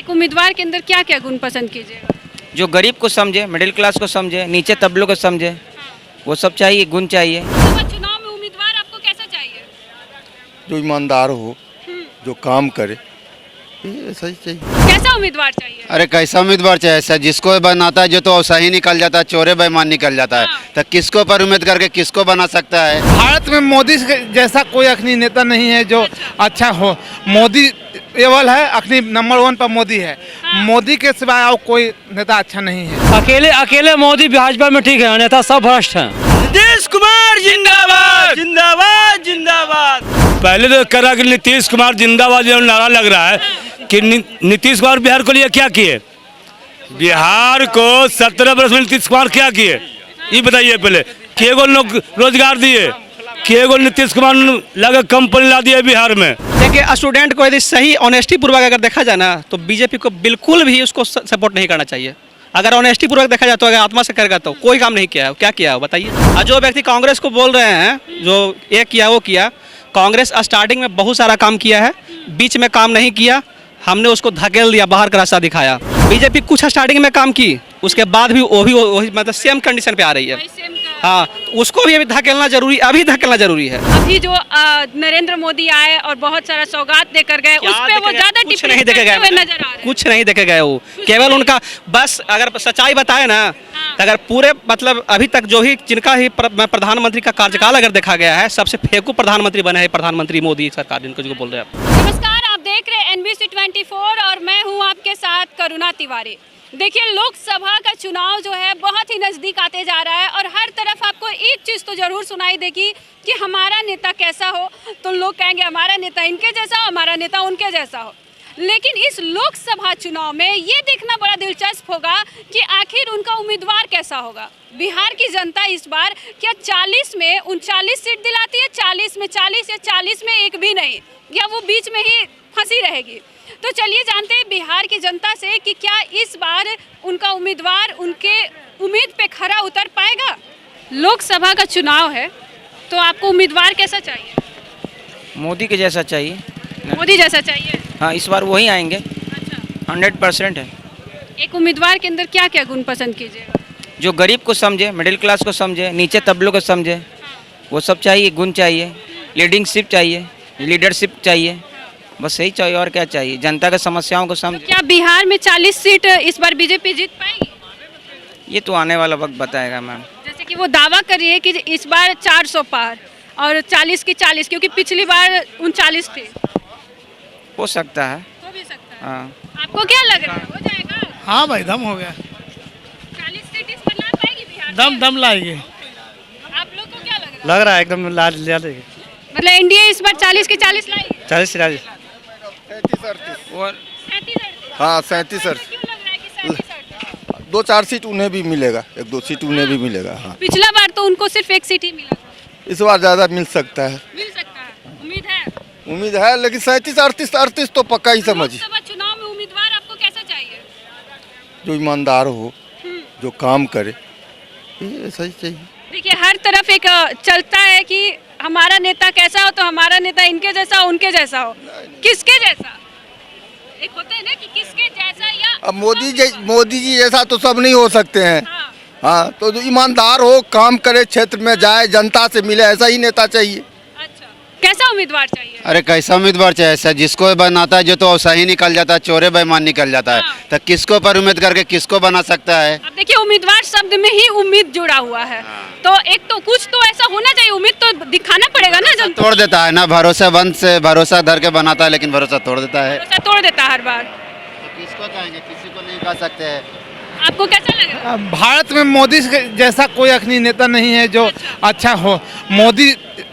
एक उम्मीदवार के अंदर क्या क्या गुण पसंद कीजिएगा? जो गरीब को समझे, मिडिल क्लास को समझे, नीचे तबलों को समझे, वो सब चाहिए, गुण चाहिए। लोकसभा चुनाव में उम्मीदवार आपको कैसा चाहिए? जो ईमानदार हो, जो काम करे, ये सही चाहिए। कैसा उम्मीदवार चाहिए? अरे कैसा उम्मीदवार चाहिए सर, जिसको बनाता है जो तो सही निकल जाता है, चोरे बेईमान निकल जाता है, तो किसको पर उम्मीद करके किसको बना सकता है। भारत में मोदी जैसा कोई अखनी नेता नहीं है जो अच्छा हो। मोदी केवल है, अखनी नंबर 1 पर मोदी है। मोदी के सिवाय और कोई नेता अच्छा नहीं है। अकेले मोदी भाजपा में ठीक है, नेता सब भ्रष्ट हैं। नीतीश कुमार जिंदाबाद जिंदाबाद जिंदाबाद। पहले तो कह रहा कि नीतीश कुमार जिंदाबाद नारा लग रहा है कि नीतीश कुमार बिहार को लिए क्या किए? बिहार को 17 वर्ष में नीतीश कुमार क्या किए ये बताइए। पहले केगो लोग रोजगार दिए, केगो नीतीश कुमार लगे कंपनी ला दिए बिहार में। देखिए, स्टूडेंट को यदि सही ऑनेस्टी पूर्वक अगर देखा जाए ना, तो बीजेपी को बिल्कुल भी उसको सपोर्ट नहीं करना चाहिए। अगर ऑनेस्टी पूर्वक देखा जाए तो अगर आत्मा से करेगा तो कोई काम नहीं किया है। क्या किया है बताइए। और जो व्यक्ति कांग्रेस को बोल रहे हैं, जो ये किया वो किया, कांग्रेस स्टार्टिंग में बहुत सारा काम किया है, बीच में काम नहीं किया, हमने उसको धकेल दिया, बाहर का रास्ता दिखाया। बीजेपी कुछ स्टार्टिंग में काम की, उसके बाद भी वही मतलब सेम कंडीशन पे आ रही है। हाँ, उसको भी अभी धकेलना जरूरी है। अभी जो नरेंद्र मोदी आए और बहुत सारा सौगात देकर गए, उस पे वो ज्यादा कुछ नहीं देखे गए, नजर आ रहे हैं। कुछ नहीं देखे गए। वो केवल उनका बस अगर सच्चाई बताए ना, तो अगर पूरे मतलब अभी तक जो ही जिनका ही प्रधानमंत्री का कार्यकाल अगर देखा गया है, सबसे फेंकू प्रधानमंत्री बने हैं प्रधानमंत्री मोदी सरकार, जिनको जो बोल रहे हैं। नमस्कार, आप देख रहे हैं NBC 24 और मैं हूं आपके साथ करुणा तिवारी। देखिए, लोकसभा का चुनाव जो है बहुत ही नज़दीक आते जा रहा है और हर तरफ आपको एक चीज़ तो ज़रूर सुनाई देगी कि हमारा नेता कैसा हो, तो लोग कहेंगे हमारा नेता इनके जैसा हो, हमारा नेता उनके जैसा हो। लेकिन इस लोकसभा चुनाव में ये देखना बड़ा दिलचस्प होगा कि आखिर उनका उम्मीदवार कैसा होगा। बिहार की जनता इस बार क्या 40 में 39 सीट दिलाती है, 40 में 40 या 40 में एक भी नहीं, या वो बीच में ही फंसी रहेगी? तो चलिए जानते हैं बिहार की जनता से कि क्या इस बार उनका उम्मीदवार उनके उम्मीद पे खरा उतर पाएगा। लोकसभा का चुनाव है, तो आपको उम्मीदवार कैसा चाहिए? मोदी के जैसा चाहिए। मोदी जैसा चाहिए? हाँ, इस बार वही आएंगे। अच्छा, 100% है। एक उम्मीदवार के अंदर क्या क्या गुण पसंद कीजिएगा? जो गरीब को समझे, मिडिल क्लास को समझे, नीचे तबलों को समझे, वो सब चाहिए, गुण चाहिए, लीडिंगशिप चाहिए, लीडरशिप चाहिए, बस यही चाहिए। और क्या चाहिए? जनता की समस्याओं को समझ। क्या बिहार में 40 सीट इस बार बीजेपी जीत पाएगी? ये तो आने वाला वक्त बताएगा मैम। जैसे कि वो दावा कर रही है कि इस बार 400 पार और 40 की 40, क्योंकि पिछली बार 39 थे। हो सकता है। हो भी सकता है। हाँ, आपको क्या लग रहा है, हो जाएगा? हाँ भाई, दम हो गया। 40 सीट इस बार ला पाएगी बिहार? दम लाएगी। आप लोग को क्या लग रहा है? लग रहा है एकदम ला देगी। मतलब एनडीए इस बार 40 की 40 लाएगी? 40 और 37-38? हाँ 37-38, क्यों लग रहा है कि 37-38? 2-4 सीट उन्हें भी मिलेगा, 1-2 सीट उन्हें भी मिलेगा। हाँ, पिछला बार तो उनको सिर्फ एक सीट ही मिला था। इस बार ज़्यादा मिल सकता है। मिल सकता है, उम्मीद है। लेकिन 37-38 तो पक्का ही समझिए। लोकसभा चुनाव में उम्मीदवार आपको कैसा चाहिए? जो ईमानदार हो, जो काम करे, ये सही चाहिए। देखिए, हर तरफ एक चलता है कि हमारा नेता कैसा हो, तो हमारा नेता इनके जैसा हो, उनके जैसा हो। किसके जैसा? एक होता है ना कि किसके जैसा, या अब मोदी जी जैसा तो सब नहीं हो सकते हैं। हाँ। हाँ, तो जो ईमानदार हो, काम करे, क्षेत्र में जाए, जनता से मिले, ऐसा ही नेता चाहिए। अच्छा, कैसा उम्मीदवार चाहिए? अरे कैसा उम्मीदवार चाहिए सर, जिसको बनाता है जो तो सही निकल जाता है, चोरे बेईमान निकल जाता है, तो किसको पर उम्मीद करके किसको बना सकता है। अब देखिए, उम्मीदवार शब्द में ही उम्मीद जुड़ा हुआ है, तो एक तो कुछ तो ऐसा होना चाहिए, उम्मीद तो दिखाना पड़ेगा ना। जनता तोड़ देता है ना, भरोसेमंद से भरोसा धर के बनाता है, लेकिन भरोसा तोड़ देता है। भरोसा तोड़ देता है हर बार। तो किसको कहेंगे, किसी को नहीं कह सकते हैं। आपको कैसा लग रहा है? भारत में मोदी जैसा कोई अखनी नेता नहीं है जो अच्छा हो। मोदी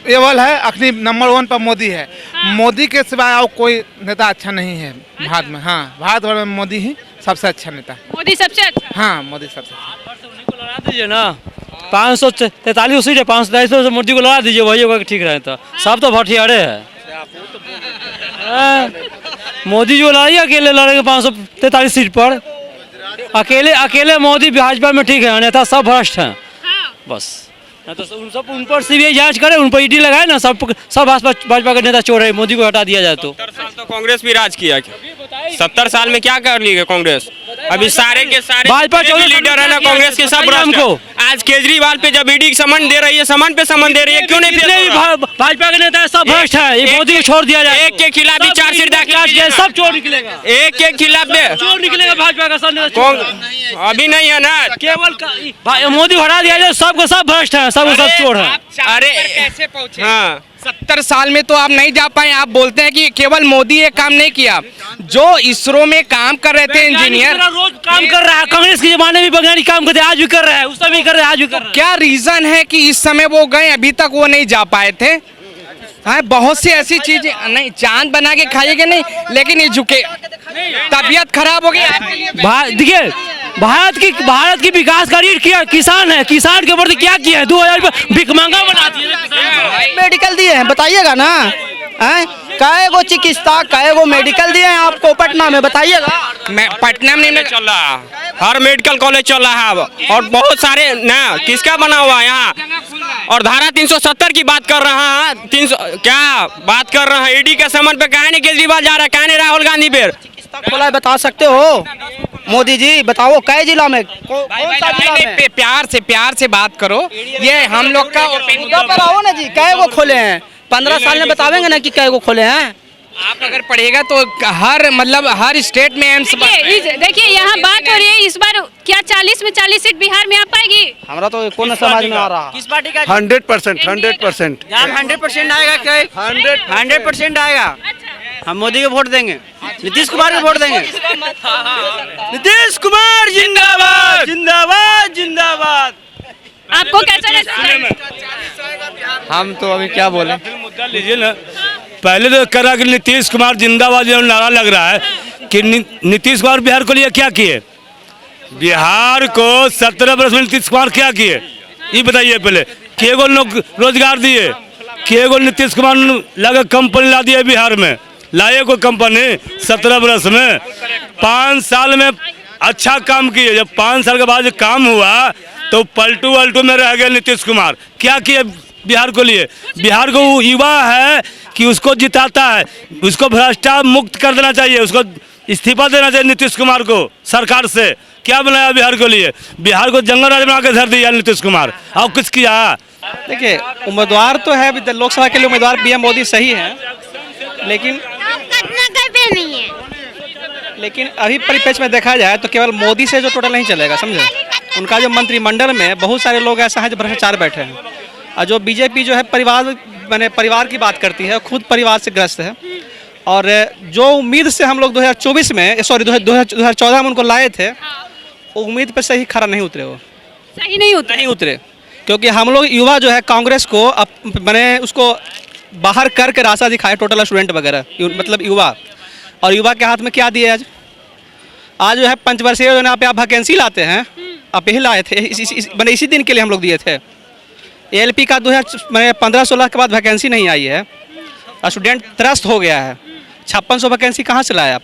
केवल है, अखनी नंबर 1 पर मोदी है। मोदी के सिवाय और कोई नेता अच्छा नहीं है भारत में। हाँ, भारत भर में मोदी ही सबसे अच्छा नेता है। मोदी सबसे अच्छा? हाँ, मोदी सबसे अच्छा। उन्हीं को लड़ा दीजिए ना, 543 सीट है, 543 से मोदी को लड़ा दीजिए, वही होगा कि ठीक रहता। सब तो भटियारे है। मोदी जो लड़ाई अकेले लड़ेंगे 543 सीट पर। अकेले मोदी भाजपा में ठीक है, नेता सब भ्रष्ट हैं। बस तो उन पर सीबीआई जांच करे, उन पर ईडी लगाए ना, सब भाजपा के नेता चोर है, मोदी को हटा दिया जाए तो। 70 साल तो कांग्रेस भी राज किया क्या? 70 साल में क्या कर ली कांग्रेस? अभी सारे के सारे भाजपा जितने भी लीडर है ना कांग्रेस के सब भ्रष्ट हैं। आज केजरीवाल पे जब ईडी समन दे रही है, समन पे समन दे रही है, क्यों नहीं? भाजपा के नेता सब भ्रष्ट है, ये मोदी को छोड़ दिया जाए। एक के खिलाफ भी चार्जशीट दाखिल, सब चोर निकलेगा, एक के खिलाफ चोर निकलेगा भाजपा का सब। अभी नहीं है ना, केवल मोदी हटा दिया जाए, सबको सब भ्रष्ट है, सब चोर है। अरे कैसे पहुंचे? हाँ 70 साल में तो आप नहीं जा पाए। आप बोलते हैं कि केवल मोदी ये काम नहीं किया, जो इसरो में काम कर रहे थे इंजीनियर रोज काम कर रहा है, कांग्रेस के जमाने में वैज्ञानिक काम करते, आज भी कर रहा है, उस समय भी कर रहा है, आज भी कर रहा है। क्या रीजन है कि इस समय वो गए, अभी तक वो नहीं जा पाए थे? हाँ, बहुत सी ऐसी चीजें नहीं, चांद बना के खाइएगा नहीं, लेकिन ये झुके, तबीयत खराब हो गई। देखिए भारत की विकास का रीढ़ किया किसान है, किसान के प्रति क्या किया है? 2000 रुपये भिखमंगा बना दिया। मेडिकल दिए हैं, बताइएगा ना, कई गो चिकित्सा, कई गो मेडिकल दिए हैं आपको पटना में, बताइएगा। मैं पटना में नहीं चल रहा है, हर मेडिकल कॉलेज चल रहा है अब, और बहुत सारे ना किसका बना हुआ है यहाँ। और धारा 370 की बात कर रहा है, 300 क्या बात कर रहा है? ईडी के समन पे कहा नहीं केजरीवाल जा रहा है, कहा नहीं राहुल गांधी पे खोला है, बता सकते हो मोदी जी? बताओ कई जिला में, कौन सा जिला में? प्यार से बात करो, ये हम लोग का मुद्दा पर आओ ना जी। कई गो खोले हैं? 15 साल में बतावेंगे ना कि कई गो खोले हैं। आप अगर पढ़ेगा तो हर स्टेट में एम्स। देखिए यहाँ बात हो रही है, इस बार क्या 40 में 40 सीट बिहार में आ पाएगी? हमारा तो कौन समझ में आ रहा। किस पार्टी का? 100%, 100%। 100% आएगा, 100% आएगा। हम मोदी को वोट देंगे, नीतीश कुमार को वोट देंगे। नीतीश कुमार जिंदाबाद, जिंदाबाद, जिंदाबाद। आपको कैसा लगता है? हम तो अभी क्या बोले, मुद्दा लीजिए ना। पहले तो करा कि नीतीश कुमार जिंदाबाद जो नारा लग रहा है कि नीतीश कुमार बिहार को लिए क्या किए? बिहार को 17 वर्ष में नीतीश कुमार क्या किए ये बताइए पहले। के गो लोग रोजगार दिए, के गो नीतीश कुमार लगा कंपनी ला दिए बिहार में, लाए को कंपनी 17 वर्ष में। 5 साल में अच्छा काम किए, जब 5 साल के बाद जो काम हुआ तो पलटू वल्टू में रह गए नीतीश कुमार। क्या किए बिहार को लिए? बिहार को युवा है कि उसको जिताता है, उसको भ्रष्टाचार मुक्त कर देना चाहिए, उसको इस्तीफा देना चाहिए नीतीश कुमार को सरकार से। क्या बनाया बिहार को लिए? बिहार को जंगल राज बना के धर दिया नीतीश कुमार, और कुछ किया? देखिए उम्मीदवार तो है, लोकसभा के लिए उम्मीदवार पीएम मोदी सही है, लेकिन अभी परिप्रेक्ष्य में देखा जाए तो केवल मोदी से जो टोटल नहीं चलेगा, समझे। उनका जो मंत्रिमंडल में बहुत सारे लोग ऐसा हैं जो भ्रष्टाचार बैठे हैं, और जो बीजेपी जो है परिवार की बात करती है, खुद परिवार से ग्रस्त है। और जो उम्मीद से हम लोग 2024 में 2014 में उनको लाए थे, वो उम्मीद पर सही खरा नहीं उतरे, वो सही नहीं उतरे, क्योंकि हम लोग युवा जो है कांग्रेस को उसको बाहर करके रास्ता दिखाए, टोटल स्टूडेंट वगैरह, मतलब युवा। और युवा के हाथ में क्या दिए आज जो है पंचवर्षीय योजना पे आप वैकेंसी लाते हैं, आप यही लाए थे, इसी दिन के लिए हम लोग दिए थे। एएलपी का 2015-16 के बाद वैकेंसी नहीं आई है, स्टूडेंट त्रस्त हो गया है। 5600 वैकेंसी कहाँ से लाए आप?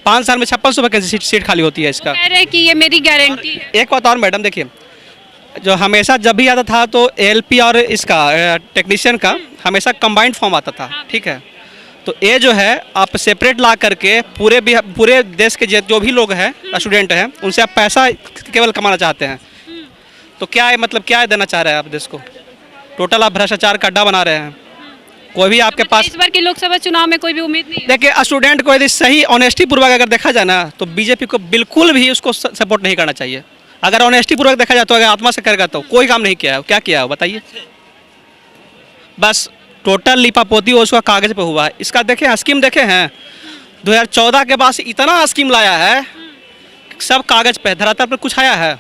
5 साल में 5600 वैकेंसी सीट खाली होती है इसका। कह रहे कि ये मेरी गारंटी है। एक बात और मैडम, देखिए जो हमेशा जब भी आता था तो एएलपी और इसका टेक्नीशियन का हमेशा कंबाइंड फॉर्म आता था, ठीक है। तो ये जो है आप सेपरेट ला करके पूरे देश के जो भी लोग हैं स्टूडेंट हैं, उनसे आप पैसा केवल कमाना चाहते हैं। तो क्या है, मतलब क्या देना चाह रहे हैं आप देश को? टोटल आप भ्रष्टाचार का अड्डा बना रहे हैं। कोई भी आपके पास इस बार के लोकसभा चुनाव में कोई भी उम्मीद नहीं है। देखिए स्टूडेंट को यदि सही ऑनेस्टी पूर्वक अगर देखा जाए ना, तो बीजेपी को बिल्कुल भी उसको सपोर्ट नहीं करना चाहिए। अगर ऑनेस्टी पूर्वक देखा जाए तो, अगर आत्मा से करेगा तो कोई काम नहीं किया है। क्या किया है बताइए? बस टोटल लिपापोती उसका कागज पे हुआ है। इसका देखें स्कीम देखे हैं, 2014 के बाद इतना स्कीम लाया है, सब कागज पे, धरातल पर कुछ आया है?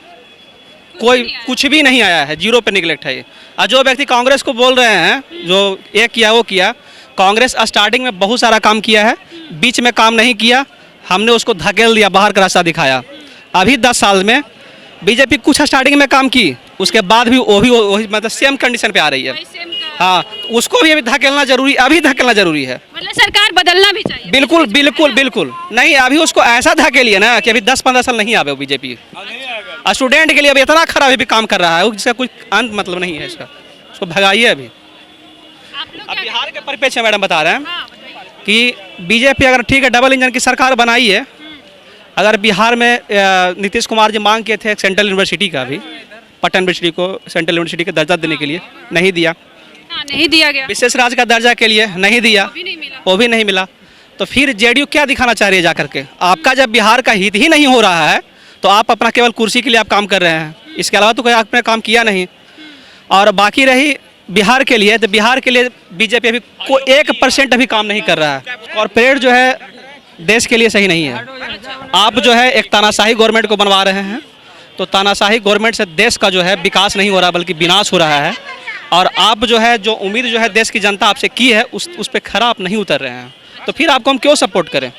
कोई कुछ भी नहीं आया है, जीरो पे निगलेक्ट है ये। और जो व्यक्ति कांग्रेस को बोल रहे हैं, जो ये किया वो किया, कांग्रेस स्टार्टिंग में बहुत सारा काम किया है, बीच में काम नहीं किया, हमने उसको धकेल दिया, बाहर का रास्ता दिखाया। अभी 10 साल में बीजेपी कुछ स्टार्टिंग में काम की, उसके बाद भी वही मतलब सेम कंडीशन पे आ रही है। हाँ, उसको भी अभी धकेलना जरूरी, अभी धकेलना जरूरी है। मतलब सरकार बदलना भी चाहिए। बिल्कुल बिल्कुल बिल्कुल नहीं, अभी उसको ऐसा धकेलिए ना कि अभी 10-15 साल नहीं आवे बीजेपी। स्टूडेंट के लिए अभी इतना खराब भी काम कर रहा है, जिसका कोई अंत मतलब नहीं है इसका, उसको भगाइए अभी। अब बिहार के परिप्रेक्ष्य मैडम बता रहे हैं कि बीजेपी अगर ठीक है डबल इंजन की सरकार बनाई है, अगर बिहार में नीतीश कुमार जी मांग किए थे सेंट्रल यूनिवर्सिटी का भी, पटना यूनिवर्सिटी को सेंट्रल यूनिवर्सिटी का दर्जा देने के लिए, नहीं दिया। नहीं दिया गया। विशेष राज्य का दर्जा के लिए नहीं दिया, वो भी नहीं मिला। तो फिर जेडीयू क्या दिखाना चाह रही है जाकर के? आपका जब बिहार का हित ही नहीं हो रहा है तो आप अपना केवल कुर्सी के लिए आप काम कर रहे हैं, इसके अलावा तो कोई आपने काम किया नहीं। और बाकी रही बिहार के लिए, तो बिहार के लिए बीजेपी अभी कोई 1% अभी काम नहीं कर रहा है। कॉरपोरेट जो है देश के लिए सही नहीं है। आप जो है एक तानाशाही गवर्नमेंट को बनवा रहे हैं, तो तानाशाही गवर्नमेंट से देश का जो है विकास नहीं हो रहा बल्कि विनाश हो रहा है। और आप जो है जो उम्मीद जो है देश की जनता आपसे की है उस पर खरा आप नहीं उतर रहे हैं, तो फिर आपको हम क्यों सपोर्ट करें?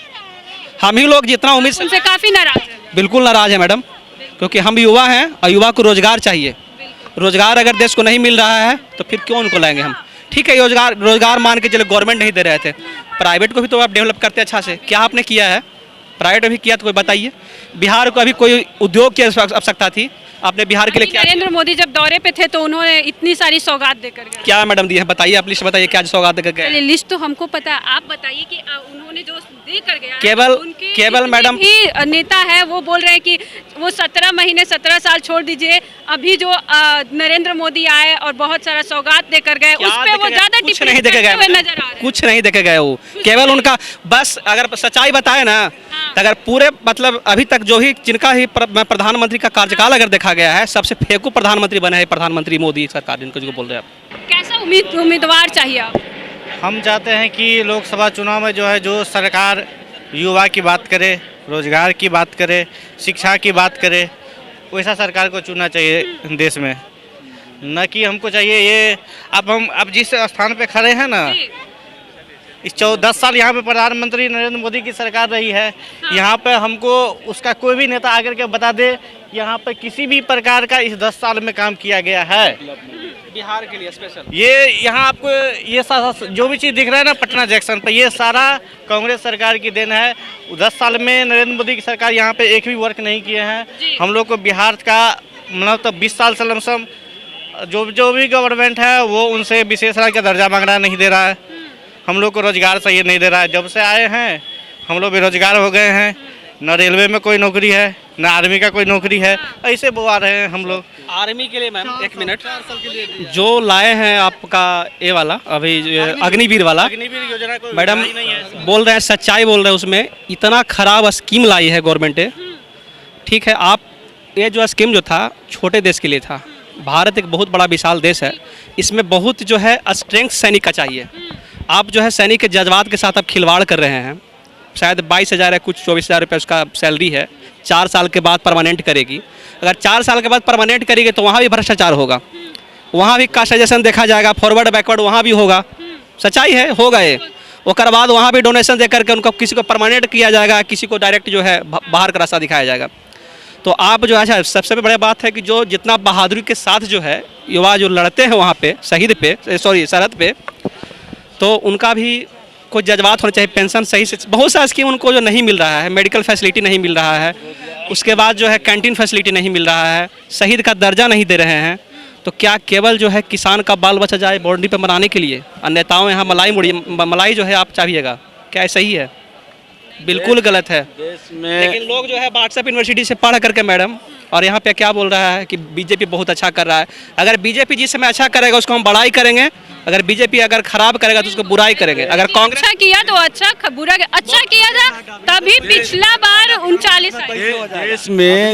हम ही लोग जितना उम्मीद उनसे काफ़ी नाराज है। बिल्कुल नाराज है मैडम, क्योंकि हम युवा हैं और युवा को रोजगार चाहिए। रोजगार अगर देश को नहीं मिल रहा है तो फिर क्यों उनको लाएंगे हम? ठीक है, रोजगार मान के चलो गवर्नमेंट नहीं दे रहे थे, प्राइवेट को भी तो आप डेवलप करते अच्छा से। क्या आपने किया है? प्राइवेट में भी किया तो कोई बताइए। बिहार को अभी कोई उद्योग की आवश्यकता थी, आपने बिहार के लिए क्या? नरेंद्र मोदी जब दौरे पे थे तो उन्होंने इतनी सारी सौगात देकर गए। क्या मैडम दी है? बताइए, आप लिस्ट बताइए क्या सौगात देकर गए। चलिए लिस्ट तो हमको पता है, आप बताइए कि उन्होंने जो देकर गया केवल मैडम ही नेता है वो बोल रहे हैं कि वो 17 महीने 17 साल छोड़ दीजिए, अभी जो नरेंद्र मोदी आए और बहुत सारा सौगात देकर गए, उस पे वो ज्यादा टिप्पणी करते हुए नजर आ रहे हैं। कुछ नहीं देखे गए वो, केवल उनका बस अगर सच्चाई बताए ना, तो अगर पूरे मतलब अभी तक जो ही जिनका ही प्रधानमंत्री का कार्यकाल अगर देखा गया है, सबसे फेंकू प्रधानमंत्री बने हैं प्रधानमंत्री मोदी सरकार, जिनको बोल रहे हैं आप। कैसा उम्मीदवार चाहिए आप? हम चाहते हैं कि लोकसभा चुनाव में जो है जो सरकार युवा की बात करे, रोजगार की बात करे, शिक्षा की बात करे, वैसा सरकार को चुनना चाहिए देश में। न कि हमको चाहिए ये अब जिस स्थान पे खड़े हैं ना, इस 10 साल यहाँ पे प्रधानमंत्री नरेंद्र मोदी की सरकार रही है। यहाँ पे हमको उसका कोई भी नेता आकर के बता दे यहाँ पे किसी भी प्रकार का इस 10 साल में काम किया गया है बिहार के लिए स्पेशल। ये यहाँ आपको ये सारा जो भी चीज़ दिख रहा है ना पटना जंक्शन पे, ये सारा कांग्रेस सरकार की देन है। 10 साल में नरेंद्र मोदी की सरकार यहाँ पे एक भी वर्क नहीं किए हैं। हम लोग को बिहार का मतलब तो 20 साल से लमसम जो भी गवर्नमेंट है वो उनसे विशेष राज्य का दर्जा मांग रहा है, नहीं दे रहा है। हम लोग को रोजगार सही नहीं दे रहा है। जब से आए हैं हम लोग बेरोजगार हो गए हैं, न रेलवे में कोई नौकरी है, न आर्मी का कोई नौकरी है, ऐसे बुआ रहे हैं हम लोग। आर्मी के लिए मैम एक मिनट, जो लाए हैं आपका ये वाला अभी अग्निवीर वाला, अग्निवीर योजना को मैडम बोल रहे हैं, सच्चाई बोल रहे हैं, उसमें इतना खराब स्कीम लाई है गवर्नमेंट। ठीक है, आप ये जो स्कीम जो था छोटे देश के लिए था। भारत एक बहुत बड़ा विशाल देश है, इसमें बहुत जो है स्ट्रेंथ सैनिक का चाहिए। आप जो है सैनिक के जज्बात के साथ आप खिलवाड़ कर रहे हैं। शायद 22,000 है, कुछ 24,000 रुपये उसका सैलरी है, 4 साल के बाद परमानेंट करेगी। अगर 4 साल के बाद परमानेंट करेगी तो वहाँ भी भ्रष्टाचार होगा, वहाँ भी कास्टाइजेशन देखा जाएगा, फॉरवर्ड बैकवर्ड वहाँ भी होगा। सच्चाई है, होगा ये। उसके बाद वहाँ भी डोनेशन दे करके उनको किसी को परमानेंट किया जाएगा, किसी को डायरेक्ट जो है बाहर का रास्ता दिखाया जाएगा। तो आप जो है सबसे बड़ी बात है कि जो जितना बहादुरी के साथ जो है युवा जो लड़ते हैं वहाँ पे सरहद पे, तो उनका भी कोई जज्बात होना चाहिए। पेंशन सही से, बहुत सारा स्कीम उनको जो नहीं मिल रहा है, मेडिकल फैसिलिटी नहीं मिल रहा है, उसके बाद जो है कैंटीन फैसिलिटी नहीं मिल रहा है, शहीद का दर्जा नहीं दे रहे हैं। तो क्या केवल जो है किसान का बाल बचा जाए बॉन्ड्री पे मनाने के लिए और नेताओं यहाँ मलाई जो है आप चाहिएगा? क्या सही है? बिल्कुल गलत है। लेकिन लोग जो है व्हाट्सएप यूनिवर्सिटी से पढ़ करके मैडम और यहाँ पे क्या बोल रहा है कि बीजेपी बहुत अच्छा कर रहा है। अगर बीजेपी जिस समय अच्छा करेगा उसको हम बड़ाई करेंगे, अगर बीजेपी अगर खराब करेगा तो उसको बुराई करेंगे। अगर कांग्रेस अच्छा किया तो अच्छा किया था, तभी पिछला बार 39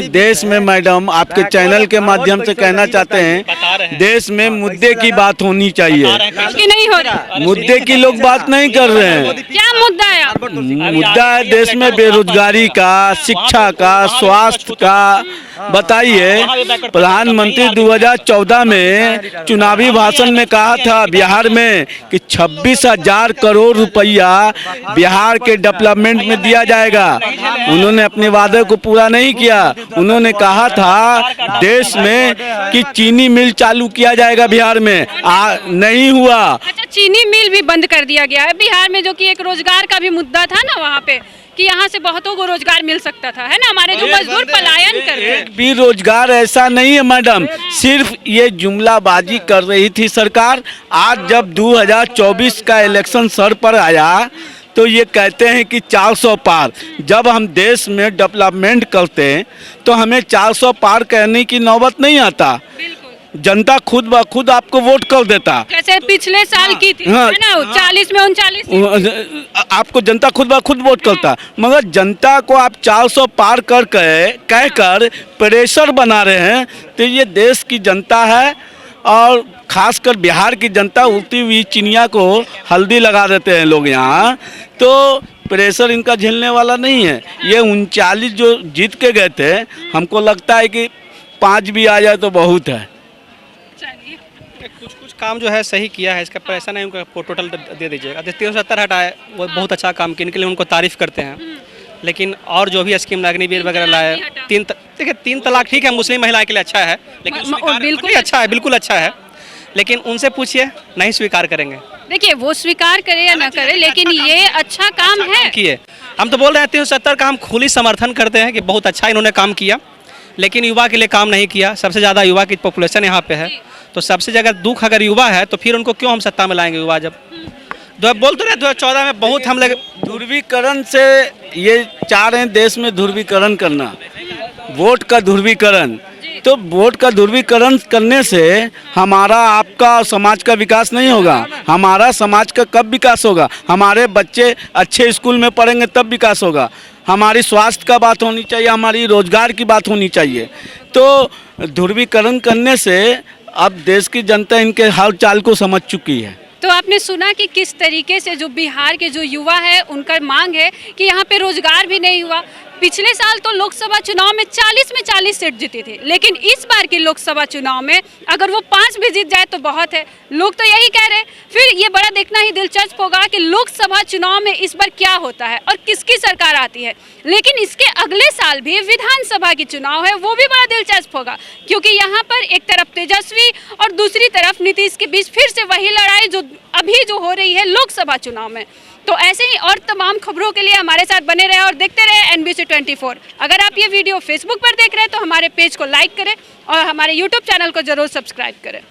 देश में मैडम आपके चैनल के माध्यम से कहना चाहते हैं, देश में मुद्दे की बात होनी चाहिए। नहीं हो रहा, मुद्दे की लोग बात नहीं कर रहे हैं। क्या मुद्दा है? मुद्दा है देश में बेरोजगारी का, शिक्षा का, स्वास्थ्य का। बताइए, प्रधानमंत्री 2014 में चुनावी भाषण में कहा था बिहार में कि 26,000 करोड़ रुपया बिहार के डेवलपमेंट में दिया जाएगा। उन्होंने अपने वादे को पूरा नहीं किया। उन्होंने कहा था देश में कि चीनी मिल चालू किया जाएगा बिहार में, नहीं हुआ। अच्छा, चीनी मिल भी बंद कर दिया गया है बिहार में, जो कि एक रोजगार का भी मुद्दा था ना वहाँ पे, कि यहाँ से बहुतों को रोजगार मिल सकता था, है ना। हमारे जो मजदूर पलायन कर रहे हैं, एक भी रोजगार ऐसा नहीं है मैडम, सिर्फ ये जुमलाबाजी कर रही थी सरकार। आज जब 2024 का इलेक्शन सर पर आया तो ये कहते हैं कि 400 पार। जब हम देश में डेवलपमेंट करते हैं तो हमें 400 पार करने की नौबत नहीं आता, जनता खुद ब खुद आपको वोट कर देता। जैसे पिछले साल की थी, हाँ, है ना, 40 में 39 आपको जनता खुद ब खुद वोट करता, मगर जनता को आप 400 पार कर कहकर प्रेशर बना रहे हैं। तो ये देश की जनता है और खासकर बिहार की जनता उड़ती हुई चिड़िया को हल्दी लगा देते हैं लोग यहाँ, तो प्रेशर इनका झेलने वाला नहीं है। ये 39 जो जीत के गए थे, हमको लगता है कि 5 भी आ जाए तो बहुत है। कुछ काम जो है सही किया है, इसका पैसा नहीं उनको टोटल दे दीजिएगा। 370 हटाए, वो बहुत अच्छा काम किया, इनके लिए उनको तारीफ़ करते हैं। लेकिन और जो भी स्कीम अग्निवीर वगैरह लाए, देखिए 3 तलाक ठीक है, मुस्लिम महिलाएं के लिए अच्छा है, लेकिन बिल्कुल अच्छा है, बिल्कुल अच्छा है, लेकिन उनसे पूछिए नहीं स्वीकार करेंगे। देखिए वो स्वीकार करे या ना करे, लेकिन ये अच्छा काम है किए। हम तो बोल रहे हैं 370 का हम खुली समर्थन करते हैं कि बहुत अच्छा इन्होंने काम किया, लेकिन युवा के लिए काम नहीं किया। सबसे ज़्यादा युवा की पॉपुलेशन यहाँ पे है, तो सबसे ज़्यादा दुख अगर युवा है तो फिर उनको क्यों हम सत्ता में लाएंगे। युवा जब बोलते रहे 2014 में बहुत हम लोग ध्रुवीकरण से ये चाह रहे हैं देश में ध्रुवीकरण करना, वोट का ध्रुवीकरण। तो वोट का ध्रुवीकरण करने से हमारा आपका समाज का विकास नहीं होगा। हमारा समाज का कब विकास होगा? हमारे बच्चे अच्छे स्कूल में पढ़ेंगे तब विकास होगा। हमारी स्वास्थ्य का बात होनी चाहिए, हमारी रोजगार की बात होनी चाहिए। तो ध्रुवीकरण करने से अब देश की जनता इनके हाल चाल को समझ चुकी है। तो आपने सुना कि किस तरीके से जो बिहार के जो युवा है उनका मांग है कि यहाँ पे रोजगार भी नहीं हुआ। पिछले साल तो लोकसभा चुनाव में 40 में 40 सीट जीती थी, लेकिन इस बार की लोकसभा चुनाव में अगर वो 5 भी जीत जाए तो बहुत है। लोग तो यही कह रहे हैं। फिर ये बड़ा देखना ही दिलचस्प होगा कि लोकसभा चुनाव में इस बार क्या होता है और किसकी सरकार आती है। लेकिन इसके अगले साल भी विधानसभा की चुनाव है, वो भी बड़ा दिलचस्प होगा, क्योंकि यहाँ पर एक तरफ तेजस्वी और दूसरी तरफ नीतीश के बीच फिर से वही लड़ाई जो अभी जो हो रही है लोकसभा चुनाव में। तो ऐसे ही और तमाम खबरों के लिए हमारे साथ बने रहे और देखते रहे NBC 24। अगर आप ये वीडियो फेसबुक पर देख रहे हैं तो हमारे पेज को लाइक करें और हमारे YouTube चैनल को जरूर सब्सक्राइब करें।